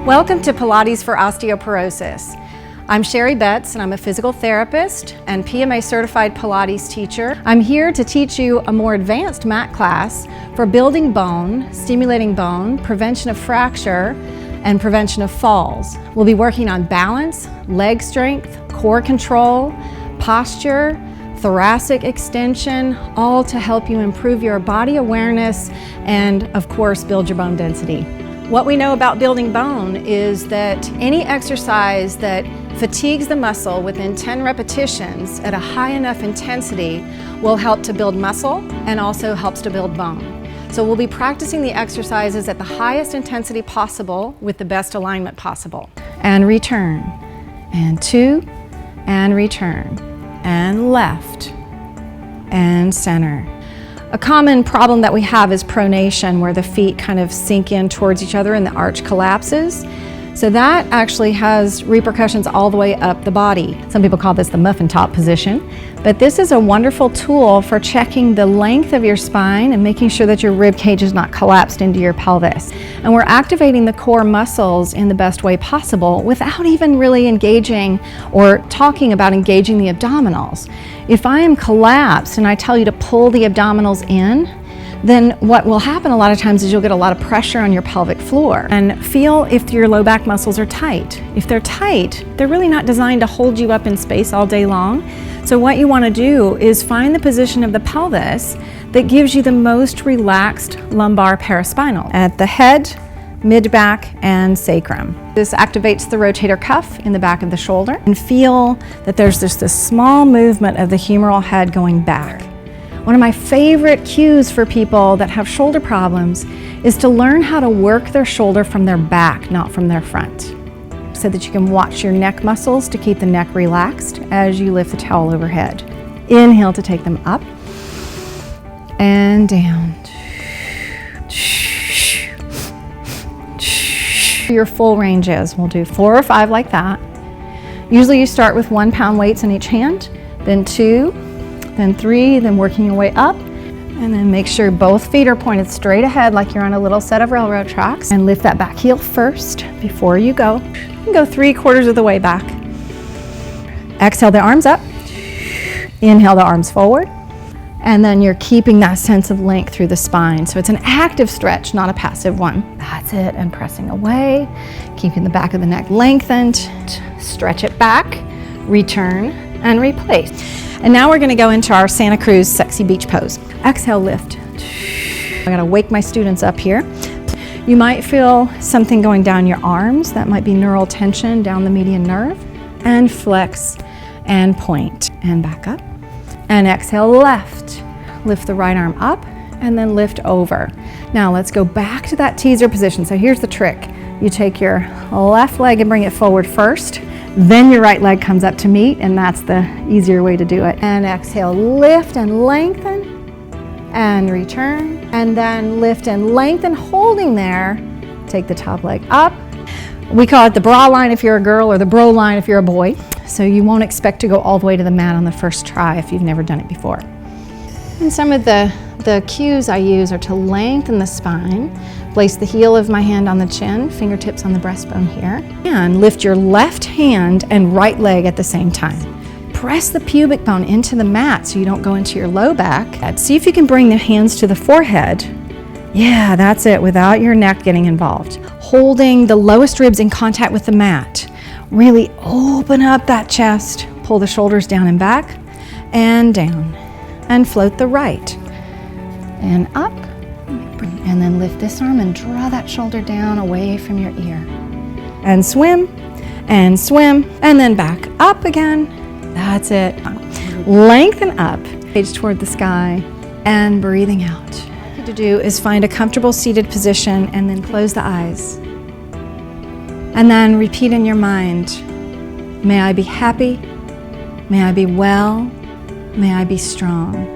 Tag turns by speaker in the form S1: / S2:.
S1: Welcome to Pilates for Osteoporosis. I'm Sherry Betts and I'm a physical therapist and PMA certified Pilates teacher. I'm here to teach you a more advanced mat class for building bone, stimulating bone, prevention of fracture, and prevention of falls. We'll be working on balance, leg strength, core control, posture, thoracic extension, all to help you improve your body awareness and, of course, build your bone density. What we know about building bone is that any exercise that fatigues the muscle within 10 repetitions at a high enough intensity will help to build muscle and also helps to build bone. So we'll be practicing the exercises at the highest intensity possible with the best alignment possible. And return, and two, and return, and left, and center. A common problem that we have is pronation, where the feet kind of sink in towards each other and the arch collapses. So that actually has repercussions all the way up the body. Some people call this the muffin top position, but this is a wonderful tool for checking the length of your spine and making sure that your rib cage is not collapsed into your pelvis. And we're activating the core muscles in the best way possible without even really engaging or talking about engaging the abdominals. If I am collapsed and I tell you to pull the abdominals in, then what will happen a lot of times is you'll get a lot of pressure on your pelvic floor. And feel if your low back muscles are tight. If they're tight, they're really not designed to hold you up in space all day long. So what you want to do is find the position of the pelvis that gives you the most relaxed lumbar paraspinal at the head, mid-back, and sacrum. This activates the rotator cuff in the back of the shoulder, and feel that there's just this small movement of the humeral head going back. One of my favorite cues for people that have shoulder problems is to learn how to work their shoulder from their back, not from their front, so that you can watch your neck muscles to keep the neck relaxed as you lift the towel overhead. Inhale to take them up and down. Your full range is, we'll do 4 or 5 like that. Usually you start with 1 pound weights in each hand, then 2, then 3, then working your way up, and then make sure both feet are pointed straight ahead like you're on a little set of railroad tracks, and lift that back heel first before you go. You can go 3/4 of the way back. Exhale the arms up, inhale the arms forward, and then you're keeping that sense of length through the spine. So it's an active stretch, not a passive one. That's it, and pressing away, keeping the back of the neck lengthened. Stretch it back, return, and replace. And now we're going to go into our Santa Cruz sexy beach pose. Exhale, lift. I gotta wake my students up here. You might feel something going down your arms. That might be neural tension down the median nerve. And flex and point and back up. And exhale, left. Lift the right arm up and then lift over. Now let's go back to that teaser position. So here's the trick. You take your left leg and bring it forward first. Then your right leg comes up to meet, and that's the easier way to do it. And exhale, lift and lengthen, and return, and then lift and lengthen, holding there. Take the top leg up. We call it the bra line if you're a girl, or the bro line if you're a boy. So you won't expect to go all the way to the mat on the first try if you've never done it before. And some of the cues I use are to lengthen the spine, place the heel of my hand on the chin, fingertips on the breastbone here, and lift your left hand and right leg at the same time. Press the pubic bone into the mat so you don't go into your low back. See if you can bring the hands to the forehead. Yeah, that's it, without your neck getting involved. Holding the lowest ribs in contact with the mat. Really open up that chest, pull the shoulders down and back, and down, and float the right. And up, and then lift this arm and draw that shoulder down away from your ear. And swim, and then back up again. That's it. Lengthen up, gaze toward the sky, and breathing out. What you need to do is find a comfortable seated position and then close the eyes. And then repeat in your mind, may I be happy, may I be well, may I be strong.